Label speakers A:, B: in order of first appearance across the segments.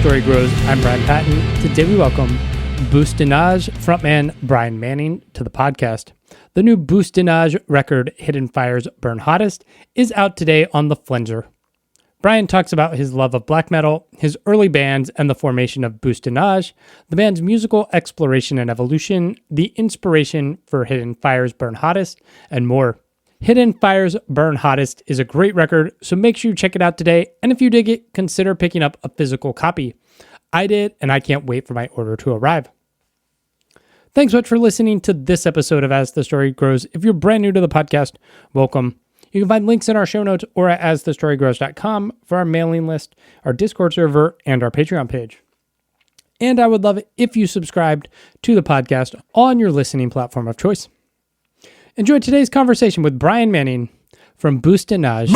A: Story Grows, I'm Brian Patton. Today we welcome Bosse-de-Nage frontman Bryan Manning to the podcast. The new Bosse-de-Nage record, Hidden Fires Burn Hottest, is out today on the Flenser. Bryan talks about his love of black metal, his early bands, and the formation of Bosse-de-Nage, the band's musical exploration and evolution, the inspiration for Hidden Fires Burn Hottest, and more. Hidden Fires Burn Hottest is a great record, so make sure you check it out today, and if you dig it, consider picking up a physical copy. I did, and I can't wait for my order to arrive. Thanks so much for listening to this episode of As the Story Grows. If you're brand new to the podcast, welcome. You can find links in our show notes or at asthestorygrows.com for our mailing list, our Discord server, and our Patreon page. And I would love it if you subscribed to the podcast on your listening platform of choice. Enjoy today's conversation with Bryan Manning from Bosse-de-Nage.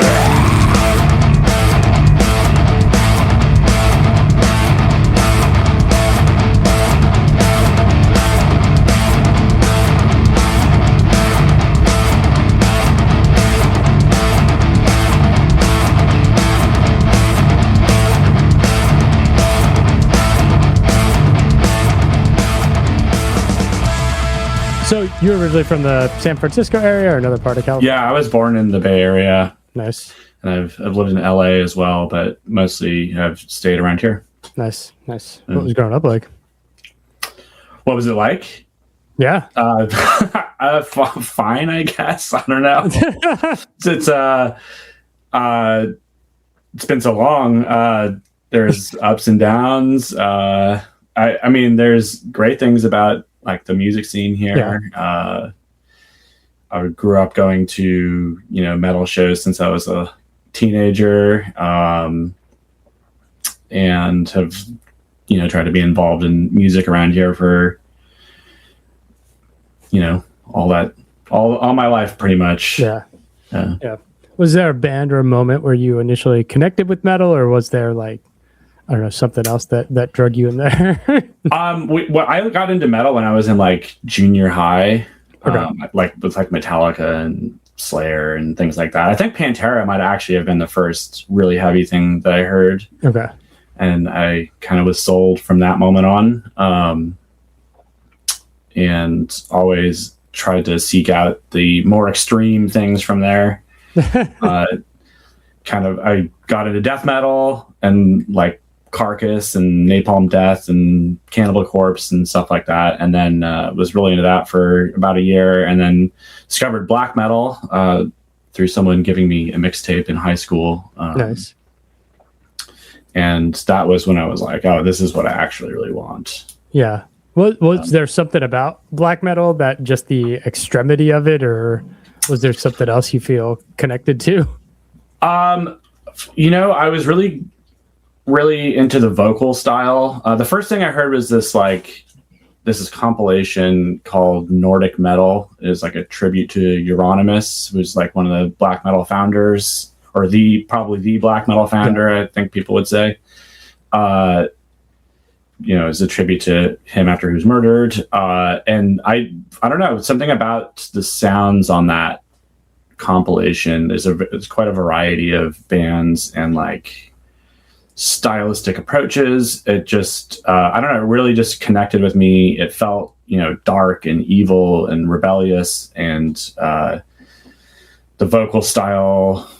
A: So you're originally from the San Francisco area or another part of California?
B: Yeah, I was born in the Bay Area.
A: Nice.
B: And I've lived in LA as well, but mostly have stayed around here.
A: Nice. What was growing up like?
B: What was it like?
A: Yeah.
B: Fine, I guess. I don't know. It's been so long. There's ups and downs. I mean, there's great things about like the music scene here. Yeah. I grew up going to, metal shows since I was a teenager, and have, tried to be involved in music around here for, all my life pretty much.
A: Yeah. Was there a band or a moment where you initially connected with metal, or was there something else that drug you in there?
B: I got into metal when I was in junior high, with Metallica and Slayer and things like that. I think Pantera might actually have been the first really heavy thing that I heard.
A: Okay.
B: And I kind of was sold from that moment on. And always tried to seek out the more extreme things from there. I got into death metal and Carcass and Napalm Death and Cannibal Corpse and stuff like that, and then was really into that for about a year, and then discovered black metal through someone giving me a mixtape in high school.
A: Nice.
B: And that was when I was like, oh, this is what I actually really want.
A: Yeah. Was there something about black metal, that just the extremity of it, or was there something else you feel connected to?
B: I was really into the vocal style. The first thing I heard was this compilation called Nordic Metal. It was a tribute to Euronymous, who's one of the black metal founders, or probably the black metal founder, I think people would say. It's a tribute to him after he was murdered. And I don't know, something about the sounds on that compilation. It's quite a variety of bands and stylistic approaches. It just I don't know, it really just connected with me. It felt dark and evil and rebellious, and the vocal style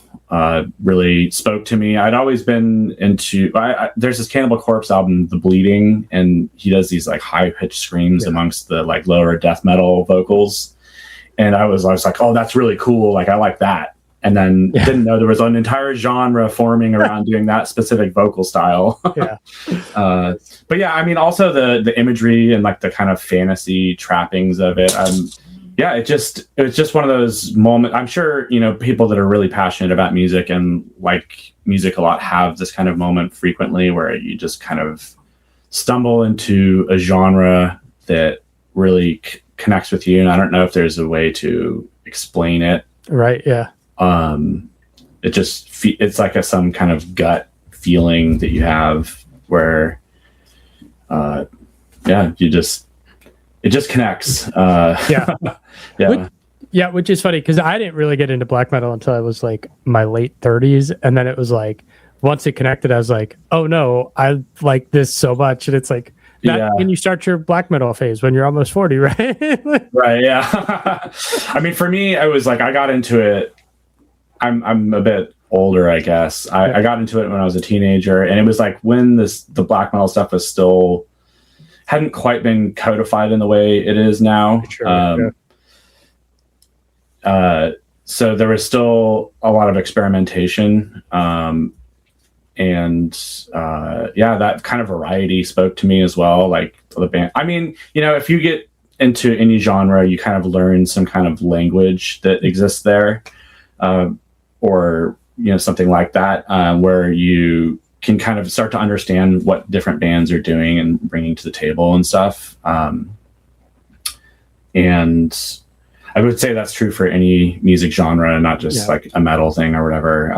B: really spoke to me. I'd always been into there's this Cannibal Corpse album, The Bleeding, and he does these high-pitched screams amongst the lower death metal vocals, and I was like, oh, that's really cool, I like that. And then didn't know there was an entire genre forming around doing that specific vocal style.
A: Yeah.
B: But yeah, I mean, also the imagery and the kind of fantasy trappings of it. It was just one of those moments. I'm sure, people that are really passionate about music and like music a lot have this kind of moment frequently where you just kind of stumble into a genre that really connects with you. And I don't know if there's a way to explain it.
A: Right. Yeah.
B: It's like some kind of gut feeling that you have where, it just connects.
A: Which is funny because I didn't really get into black metal until I was my late 30s, and then it was once it connected, I was like, oh no, I like this so much. And it's like that when you start your black metal phase when you're almost 40, right?
B: Right. Yeah. I mean, for me, I was like, I got into it. I'm a bit older, I guess. I got into it when I was a teenager, and it was like when the black metal stuff was still hadn't quite been codified in the way it is now. Sure, so there was still a lot of experimentation. That kind of variety spoke to me as well. Like the band, I mean, if you get into any genre, you kind of learn some kind of language that exists there, or something like that, where you can kind of start to understand what different bands are doing and bringing to the table and stuff. And I would say that's true for any music genre, not just like a metal thing or whatever.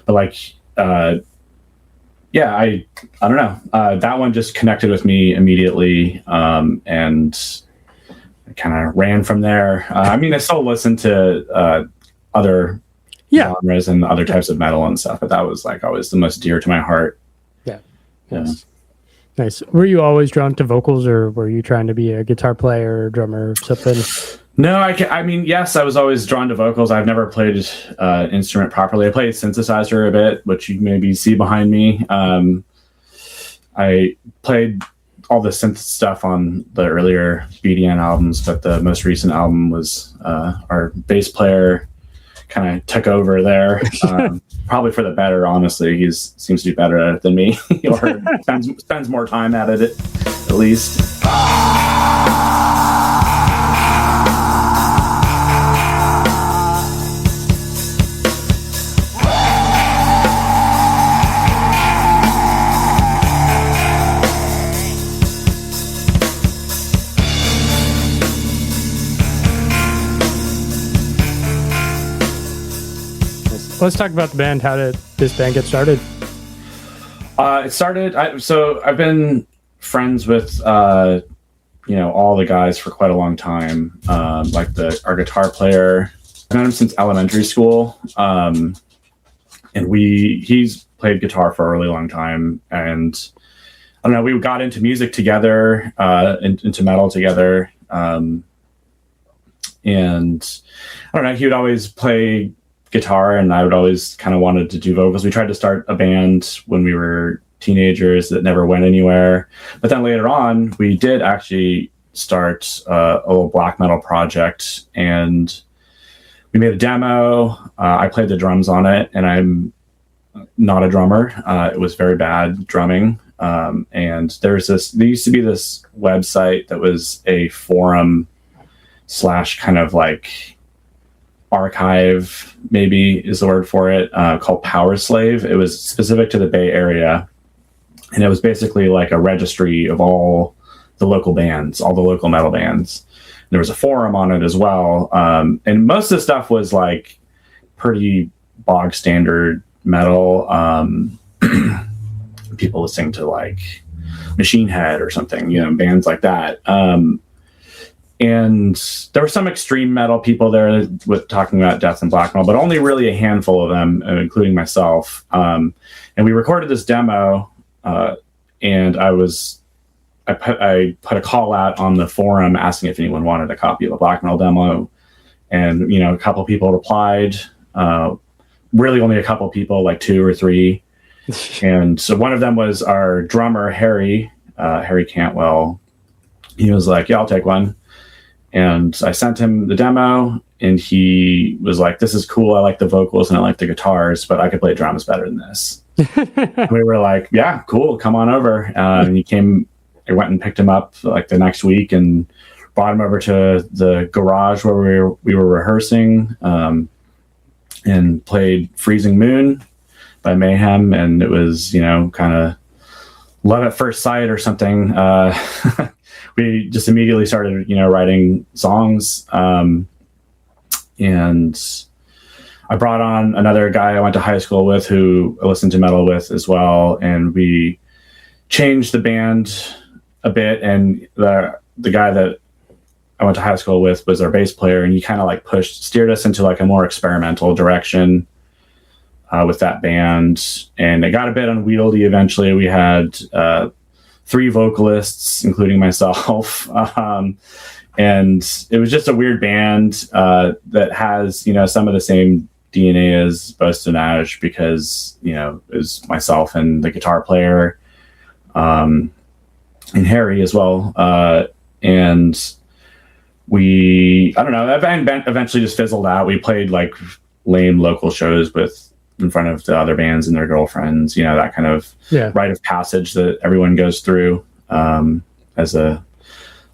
B: But like, I don't know. That one just connected with me immediately, and I kind of ran from there. I mean, I still listen to other genres and other types of metal and stuff, but that was like always the most dear to my heart.
A: Yeah. Yes. Nice. Were you always drawn to vocals, or were you trying to be a guitar player or drummer or something?
B: No, I mean, yes, I was always drawn to vocals. I've never played instrument properly. I played synthesizer a bit, which you maybe see behind me. I played all the synth stuff on the earlier BDN albums, but the most recent album was our bass player kind of took over there, probably for the better. Honestly, he seems to be better at it than me, or spends more time at it at least.
A: Let's talk about the band. How did this band get started?
B: It started. So I've been friends with all the guys for quite a long time. Like our guitar player, I've known him since elementary school, and he's played guitar for a really long time. And I don't know, we got into music together, into metal together, and I don't know, he would always play guitar and I would always kind of wanted to do vocals. We tried to start a band when we were teenagers that never went anywhere. But then later on, we did actually start a little black metal project, and we made a demo. I played the drums on it, and I'm not a drummer. It was very bad drumming. And there used to be this website that was a forum / kind of like archive, maybe is the word for it, called Power Slave. It was specific to the Bay Area, and it was basically like a registry of all the local bands, all the local metal bands. There was a forum on it as well, and most of the stuff was like pretty bog standard metal. People listening to like Machine Head or something, bands like that. And there were some extreme metal people there with talking about death and black metal, but only really a handful of them, including myself. And we recorded this demo, and I put a call out on the forum asking if anyone wanted a copy of the black metal demo. And, a couple people replied, really only a couple people, like 2 or 3. And so one of them was our drummer, Harry Cantwell. He was like, yeah, I'll take one. And I sent him the demo, and he was like, this is cool. I like the vocals and I like the guitars, but I could play drums better than this. We were like, yeah, cool. Come on over. And I went and picked him up like the next week and brought him over to the garage where we were rehearsing, and played Freezing Moon by Mayhem. And it was, kind of love at first sight or something. We just immediately started, writing songs. And I brought on another guy I went to high school with who I listened to metal with as well. And we changed the band a bit. And the guy that I went to high school with was our bass player. And he kind of like steered us into like a more experimental direction. with that band, and it got a bit unwieldy eventually. We had 3 vocalists, including myself. And it was just a weird band that has, some of the same DNA as Bosse-de-Nage, because, it was myself and the guitar player, and Harry as well. And I don't know, that band eventually just fizzled out. We played like lame local shows in front of the other bands and their girlfriends, that kind of rite of passage that everyone goes through as a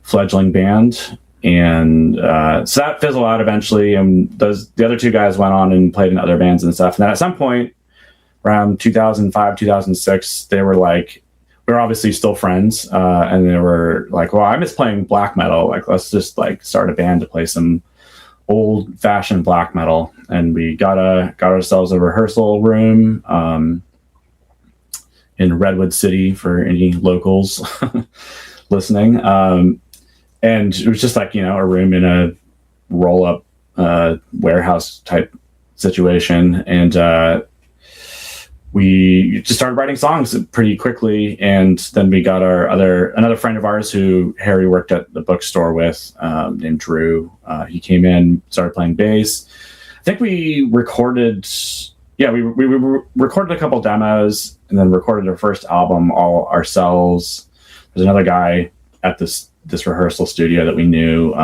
B: fledgling band. And so that fizzled out eventually, and the other 2 guys went on and played in other bands and stuff. And then at some point around 2005, 2006, they were like, we were obviously still friends, and they were like, well, I miss playing black metal, like let's just like start a band to play some old fashioned black metal. And we got ourselves a rehearsal room in Redwood City for any locals listening. And it was just like, a room in a roll up warehouse type situation. And we just started writing songs pretty quickly. And then we got another friend of ours who Harry worked at the bookstore with, named Drew. He came in, started playing bass. I think we recorded, we recorded a couple demos, and then recorded our first album all ourselves. There's another guy at this rehearsal studio that we knew,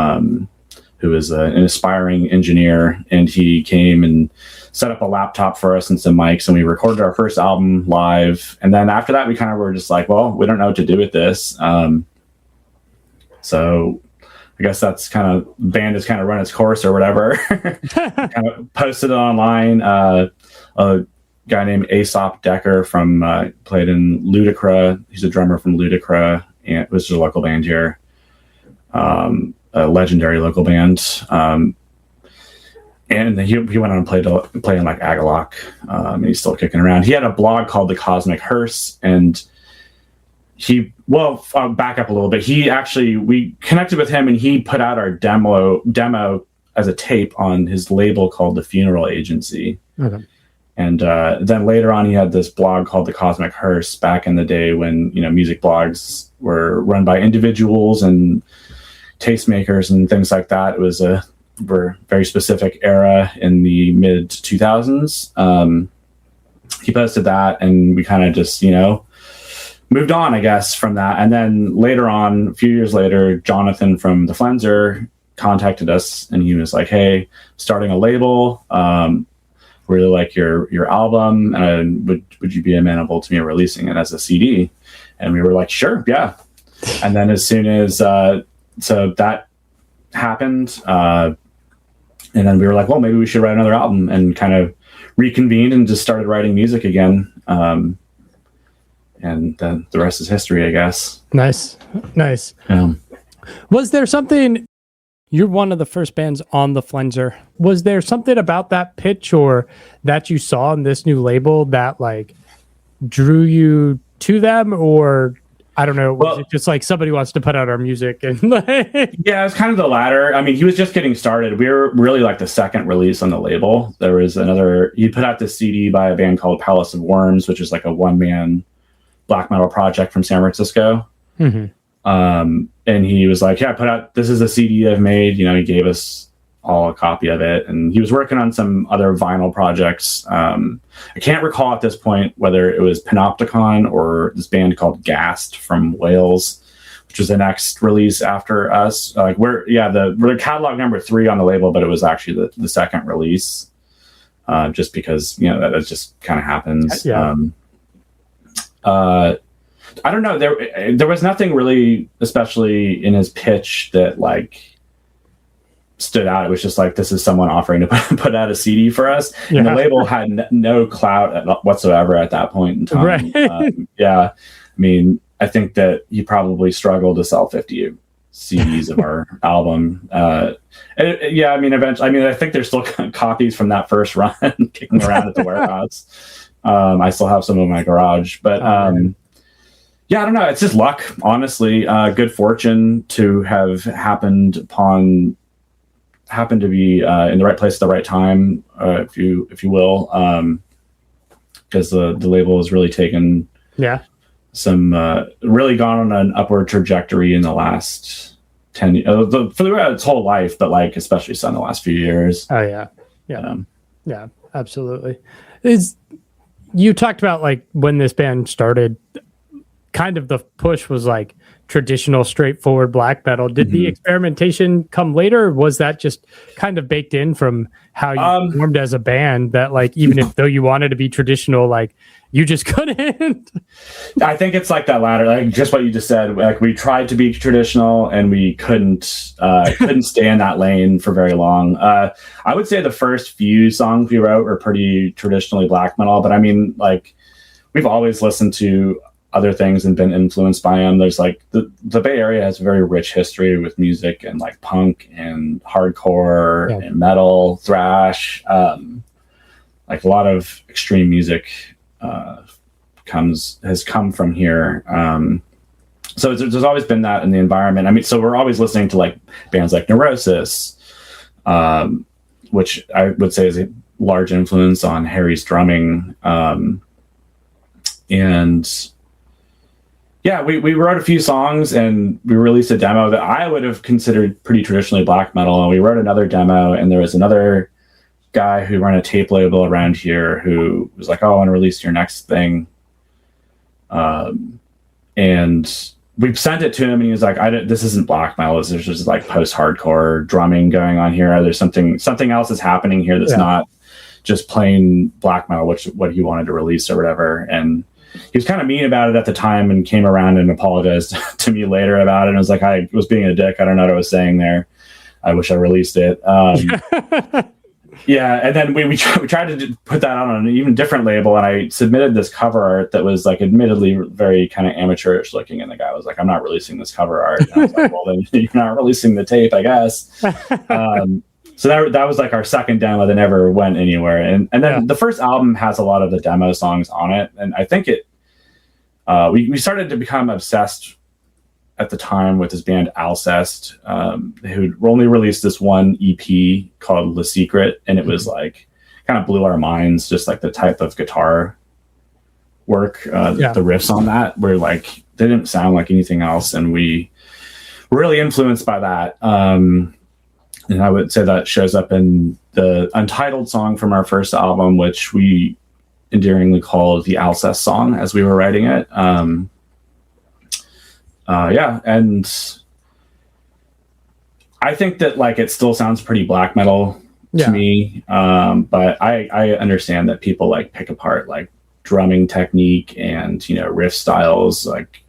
B: who was an aspiring engineer, and he came and set up a laptop for us and some mics, and we recorded our first album live. And then after that, we kind of were just like, well, we don't know what to do with this. So I guess that's kind of, band has kind of run its course or whatever. Kind of posted it online. A guy named Aesop Decker played in Ludicra. He's a drummer from Ludicra, and it was a local band here. A legendary local band. And he went on and played in like Agalloch, and he's still kicking around. He had a blog called The Cosmic Hearse, and I'll back up a little bit. We connected with him, and he put out our demo as a tape on his label called The Funeral Agency. Okay. And then later on, he had this blog called The Cosmic Hearse back in the day when, music blogs were run by individuals and tastemakers and things like that. It was a very specific era in the mid 2000s. He posted that, and we kind of just, moved on, I guess, from that. And then later on, a few years later, Jonathan from the Flenser contacted us, and he was like, hey, starting a label, really like your album, and would you be amenable to me releasing it as a CD? And we were like, sure, yeah. And then as soon as so that happened, and then we were like, well, maybe we should write another album, and kind of reconvened and just started writing music again. And then the rest is history, I guess. Nice.
A: Was there something, you're one of the first bands on the Flenser, was there something about that pitch or that you saw in this new label that like drew you to them? Or I don't know, was it just like somebody wants to put out our music? And
B: yeah, it's kind of the latter. I mean, he was just getting started. We were really like the second release on the label. There was he put out this CD by a band called Palace of Worms, which is like a one-man black metal project from San Francisco. Mm-hmm. And he was like, yeah, this is a CD I've made. He gave us all a copy of it. And he was working on some other vinyl projects. I can't recall at this point whether it was Panopticon or this band called Gast from Wales, which was the next release after us. We're catalog number 3 on the label, but it was actually the second release, just because, that just kind of happens. Yeah. I don't know. There was nothing really, especially in his pitch, that like stood out. It was just like, this is someone offering to put out a CD for us. Yeah. And the label had no clout whatsoever at that point in time. Right. Yeah. I mean, I think that he probably struggled to sell 50 CDs of our album. Yeah. I mean, eventually, I think there's still copies from that first run kicking around at the warehouse. I still have some in my garage, but yeah, I don't know. It's just luck, honestly. Good fortune to have happened to be in the right place at the right time, if you will. because the label has really taken some really gone on an upward trajectory in the last 10 years, for its whole life, but like especially so in the last few years.
A: Oh yeah, absolutely. You talked about like when this band started, kind of the push was like traditional, straightforward black metal. Did the experimentation come later, or was that just kind of baked in from how you formed as a band, that like even if though you wanted to be traditional, like you just couldn't?
B: I think it's like that latter, like just what you just said. Like we tried to be traditional and we couldn't stay in that lane for very long. I would say the first few songs we wrote were pretty traditionally black metal, but I mean, like we've always listened to other things and been influenced by them. There's like the Bay Area has a very rich history with music and like punk and hardcore and metal, thrash, like a lot of extreme music has come from here. So there's always been that in the environment. I mean, so we're always listening to like bands like Neurosis, which I would say is a large influence on Harry's drumming. And yeah, we wrote a few songs and we released a demo that I would have considered pretty traditionally black metal. And we wrote another demo, and there was another guy who ran a tape label around here who was like, "Oh, I want to release your next thing." And we sent it to him, and he was like, "This isn't black metal. There's just like post-hardcore drumming going on here. There's something else is happening here that's not just plain black metal," which what he wanted to release or whatever. And he was kind of mean about it at the time and came around and apologized to me later about it. And I was like, I was being a dick. I don't know what I was saying there. I wish I released it. Yeah. And then we tried to put that on an even different label. And I submitted this cover art that was like admittedly very kind of amateurish looking. And the guy was like, "I'm not releasing this cover art." And I was like, "Well, then you're not releasing the tape, I guess." So that was like our second demo that never went anywhere. And then the first album has a lot of the demo songs on it. And I think we started to become obsessed at the time with this band Alcest, who only released this one EP called Le Secret. And it was like, kind of blew our minds, just like the type of guitar work, the riffs on that were like, they didn't sound like anything else. And we were really influenced by that. And I would say that shows up in the untitled song from our first album, which we endearingly called the Alcest song as we were writing it. And I think that like it still sounds pretty black metal to me, but I understand that people like pick apart like drumming technique and riff styles like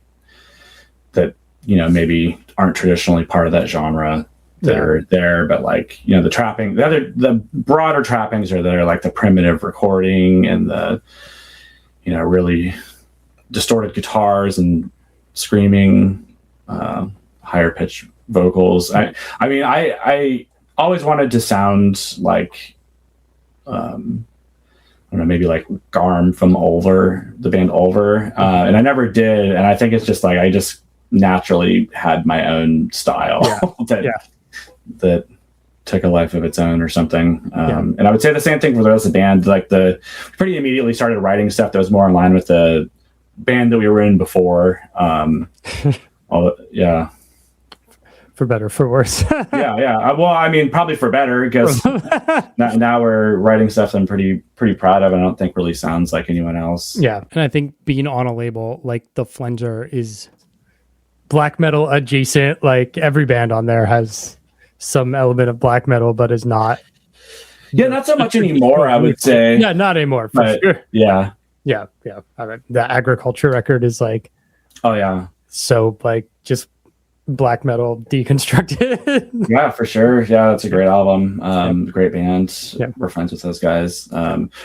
B: that maybe aren't traditionally part of that genre. That are there, but like the trapping, the broader trappings are there, like the primitive recording and the really distorted guitars and screaming, higher pitched vocals. I mean I always wanted to sound like I don't know, maybe like Garm from Ulver, the band Ulver, and I never did. And I think it's just like I just naturally had my own style that took a life of its own or something. And I would say the same thing for the rest of the band. Like we pretty immediately started writing stuff that was more in line with the band that we were in before.
A: For better, for worse.
B: Well, I mean, probably for better, because now we're writing stuff that I'm pretty proud of. And I don't think really sounds like anyone else.
A: Yeah. And I think being on a label like the Flenser is black metal adjacent. Like every band on there has some element of black metal, but is not.
B: Yeah, not so much anymore, I would say.
A: Yeah, not anymore, for sure.
B: Yeah.
A: I mean, the Agriculture record is like, so like just black metal deconstructed.
B: Yeah, for sure. Yeah, that's a great album. Great band. We're friends with those guys.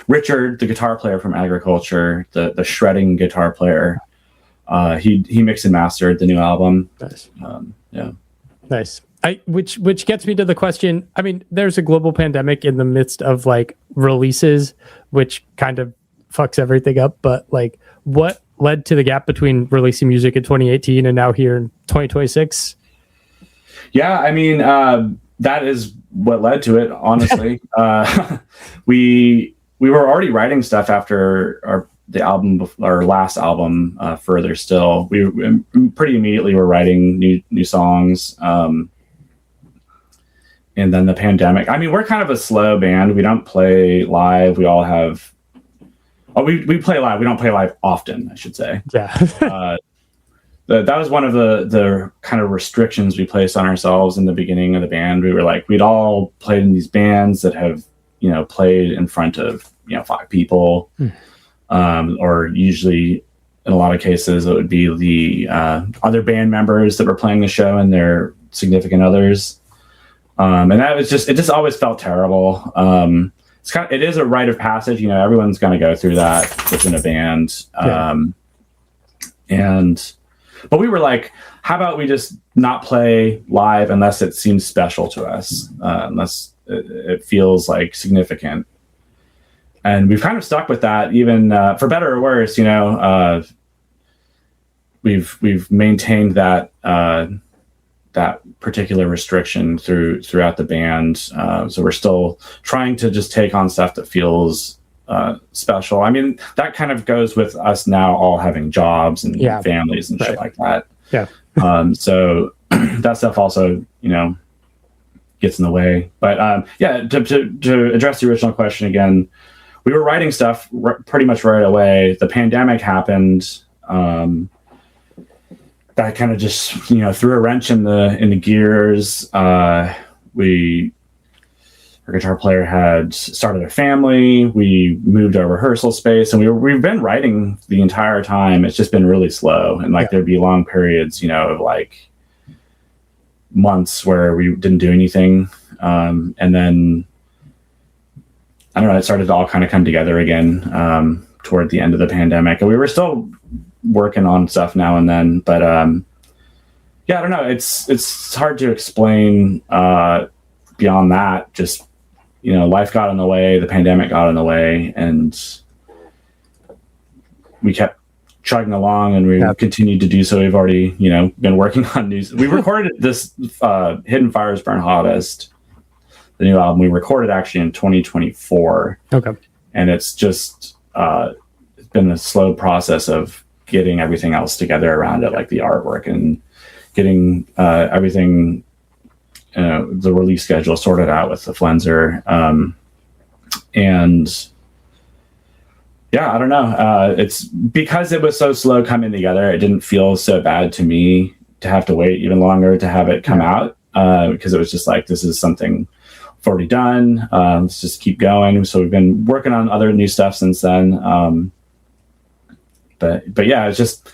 B: Richard, the guitar player from Agriculture, the shredding guitar player, he mixed and mastered the new album.
A: Nice. Nice. Which gets me to the question. I mean, there's a global pandemic in the midst of like releases, which kind of fucks everything up. But like, what led to the gap between releasing music in 2018 and now here in 2026?
B: Yeah, I mean, that is what led to it. Honestly, we were already writing stuff after our the album, our last album, Further Still, we pretty immediately were writing new songs. And then the pandemic. I mean, we're kind of a slow band. We don't play live. We all have. Oh, we play live. We don't play live often, I should say.
A: Yeah.
B: That was one of the kind of restrictions we placed on ourselves in the beginning of the band. We were like, we'd all played in these bands that have, played in front of, 5 people. Or usually in a lot of cases, it would be the other band members that were playing the show and their significant others. And that was it just always felt terrible. It is a rite of passage. Everyone's going to go through that within a band. But we were like, how about we just not play live unless it seems special to us, unless it feels like significant. And we've kind of stuck with that, even for better or worse. We've maintained that that particular restriction throughout the band. So we're still trying to just take on stuff that feels special. I mean, that kind of goes with us now all having jobs and families and shit like that.
A: Yeah.
B: So that stuff also, gets in the way. But to address the original question again, we were writing stuff pretty much right away. The pandemic happened. That kind of just, threw a wrench in the gears. Our guitar player had started a family. We moved our rehearsal space, and we've been writing the entire time. It's just been really slow, and there'd be long periods, of like months where we didn't do anything, and then I don't know. It started to all kind of come together again toward the end of the pandemic, and we were still working on stuff now and then, but I don't know. It's hard to explain beyond that. Just life got in the way, the pandemic got in the way, and we kept chugging along, and we continued to do so. We've already been working on new. We recorded this Hidden Fires Burn Hottest, the new album. We recorded actually in 2024.
A: Okay,
B: and it's just it's been a slow process of getting everything else together around it, like the artwork and getting everything, the release schedule sorted out with the Flenser. And I don't know. It's because it was so slow coming together. It didn't feel so bad to me to have to wait even longer to have it come out, because it was just like, this is something I've already done. Let's just keep going. So we've been working on other new stuff since then. But yeah, it's just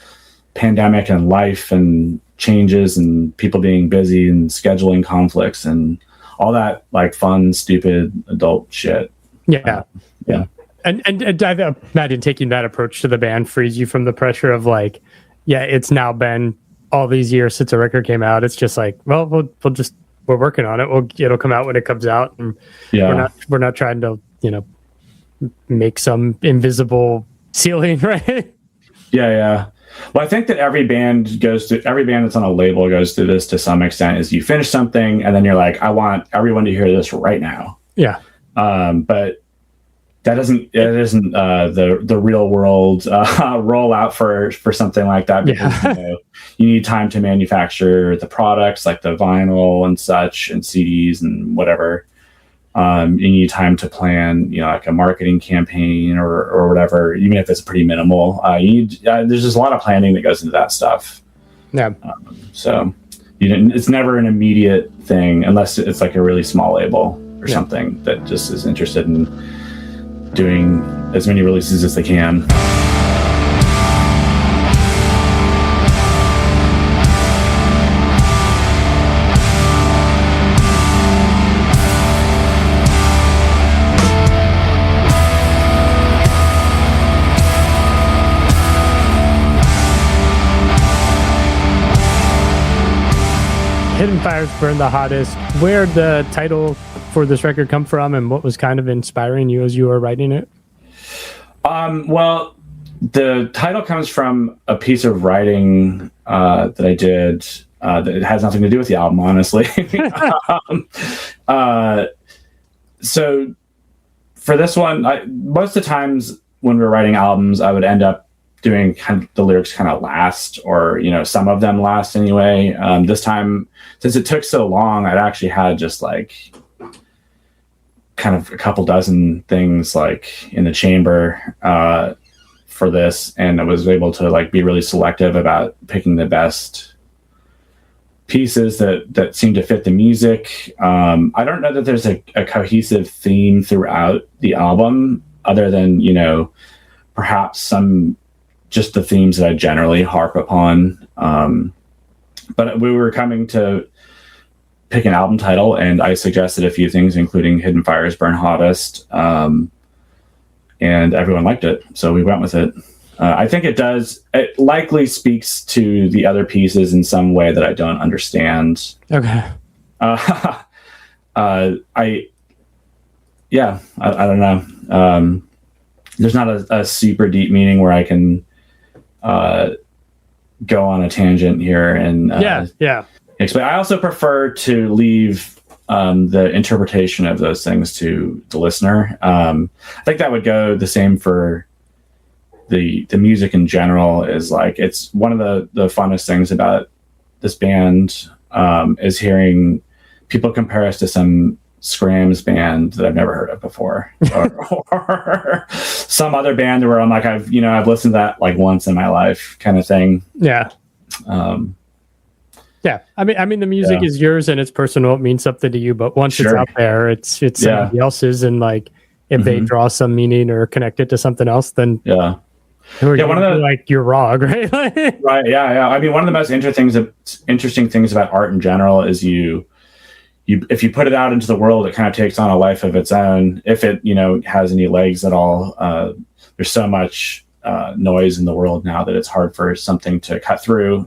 B: pandemic and life and changes and people being busy and scheduling conflicts and all that like fun, stupid adult shit.
A: Yeah. And I imagine taking that approach to the band frees you from the pressure of like, it's now been all these years since a record came out. It's just like, well, we're working on it. It'll come out when it comes out, and we're not trying to make some invisible ceiling, right?
B: Yeah. Well, I think that every band that's on a label goes through this to some extent. Is you finish something and then you're like, I want everyone to hear this right now.
A: Yeah.
B: But that isn't the real world rollout for something like that, because you need time to manufacture the products like the vinyl and such and CDs and whatever. You need time to plan, like a marketing campaign or whatever, even if it's pretty minimal. There's just a lot of planning that goes into that stuff.
A: Yeah.
B: So it's never an immediate thing unless it's like a really small label or something that just is interested in doing as many releases as they can.
A: Hidden Fires Burn the Hottest. Where did the title for this record come from, and what was kind of inspiring you as you were writing it?
B: Well, the title comes from a piece of writing that I did that has nothing to do with the album, honestly. So for this one, most of the times when we were writing albums, I would end up doing kind of the lyrics kind of last, or, you know, some of them last anyway. This time, since it took so long, I'd actually had just like kind of a couple dozen things like in the chamber for this, and I was able to like be really selective about picking the best pieces that seem to fit the music. I don't know that there's a cohesive theme throughout the album, other than, you know, perhaps just the themes that I generally harp upon. But we were coming to pick an album title, and I suggested a few things, including Hidden Fires Burn Hottest, and everyone liked it, so we went with it. I think it likely speaks to the other pieces in some way that I don't understand.
A: Okay.
B: I don't know. There's not a super deep meaning where I can go on a tangent here and explain. I also prefer to leave the interpretation of those things to the listener. I think that would go the same for the music in general. Is like, it's one of the funnest things about this band is hearing people compare us to some Scrams band that I've never heard of before, or some other band where I'm like, I've listened to that like once in my life, kind of thing.
A: Yeah. Yeah. I mean, the music is yours and it's personal. It means something to you, but once it's out there, it's somebody else's. And like, if they draw some meaning or connect it to something else, then like you're wrong, right?
B: Right. Yeah. I mean, one of the most interesting things about art in general is if you put it out into the world, it kind of takes on a life of its own. If it, has any legs at all. There's so much noise in the world now that it's hard for anything to cut through,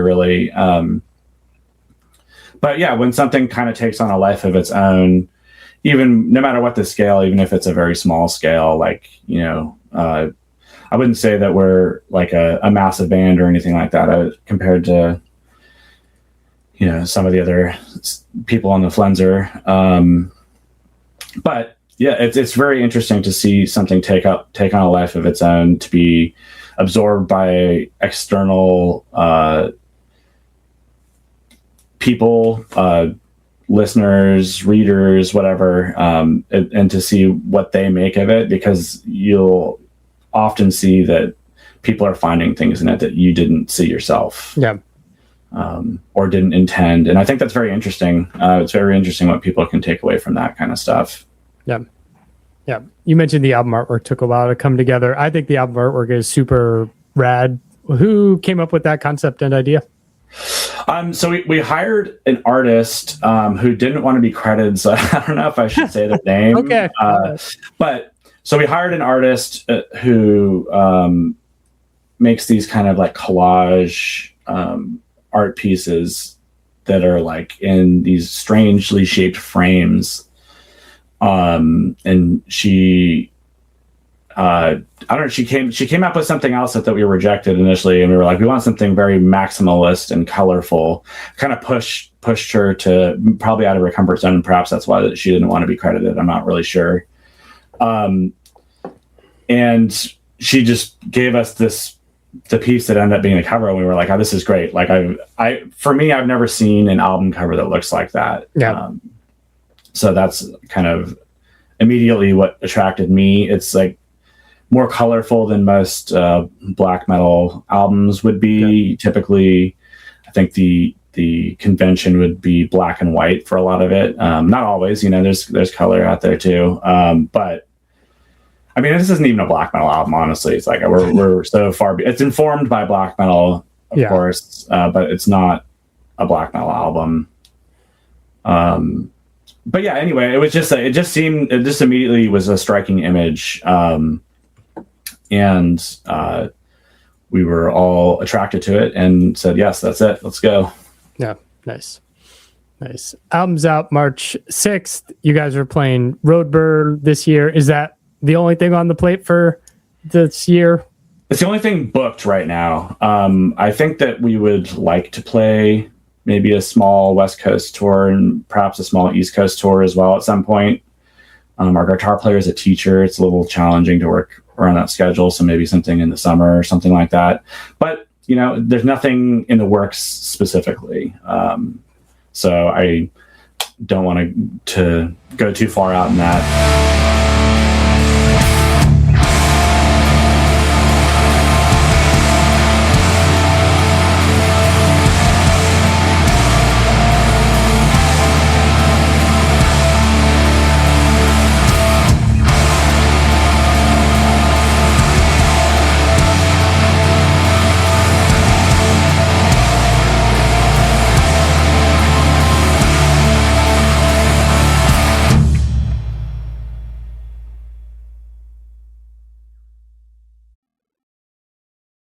B: really. But yeah, when something kind of takes on a life of its own, even no matter what the scale, even if it's a very small scale, like, I wouldn't say that we're like a massive band or anything like that compared to, some of the other people on the Flenser. But yeah, it's very interesting to see something take on a life of its own, to be absorbed by external people, listeners, readers, whatever, and to see what they make of it, because you'll often see that people are finding things in it that you didn't see yourself.
A: Yeah.
B: Or didn't intend. And I think that's very interesting. It's very interesting what people can take away from that kind of stuff.
A: Yeah. Yeah. You mentioned the album artwork took a while to come together. I think the album artwork is super rad. Who came up with that concept and idea?
B: So we hired an artist who didn't want to be credited, so I don't know if I should say their name.
A: Okay.
B: But so we hired an artist who makes these kind of like collage art pieces that are like in these strangely shaped frames. And she came up with something else that we rejected initially, and we were like, we want something very maximalist and colorful. Kind of pushed her to probably out of her comfort zone. Perhaps that's why she didn't want to be credited. I'm not really sure. And she just gave us the piece that ended up being the cover, and we were like, oh, this is great. Like for me, I've never seen an album cover that looks like that.
A: Yeah.
B: So that's kind of immediately what attracted me. It's like more colorful than most black metal albums would be. Yeah. Typically, I think the convention would be black and white for a lot of it. Not always, there's color out there too. But I mean, this isn't even a black metal album, honestly. It's like we're so far. It's informed by black metal, of course, but it's not a black metal album. But yeah, anyway, it just immediately was a striking image, and we were all attracted to it and said, yes, that's it. Let's go.
A: Yeah, nice. Album's out March 6th. You guys are playing Roadburn this year. Is that the only thing on the plate for this year?
B: It's the only thing booked right now. I think that we would like to play maybe a small West Coast tour and perhaps a small East Coast tour as well at some point. Our guitar player is a teacher. It's a little challenging to work around that schedule. So maybe something in the summer or something like that. But, there's nothing in the works specifically. So I don't want to go too far out in that.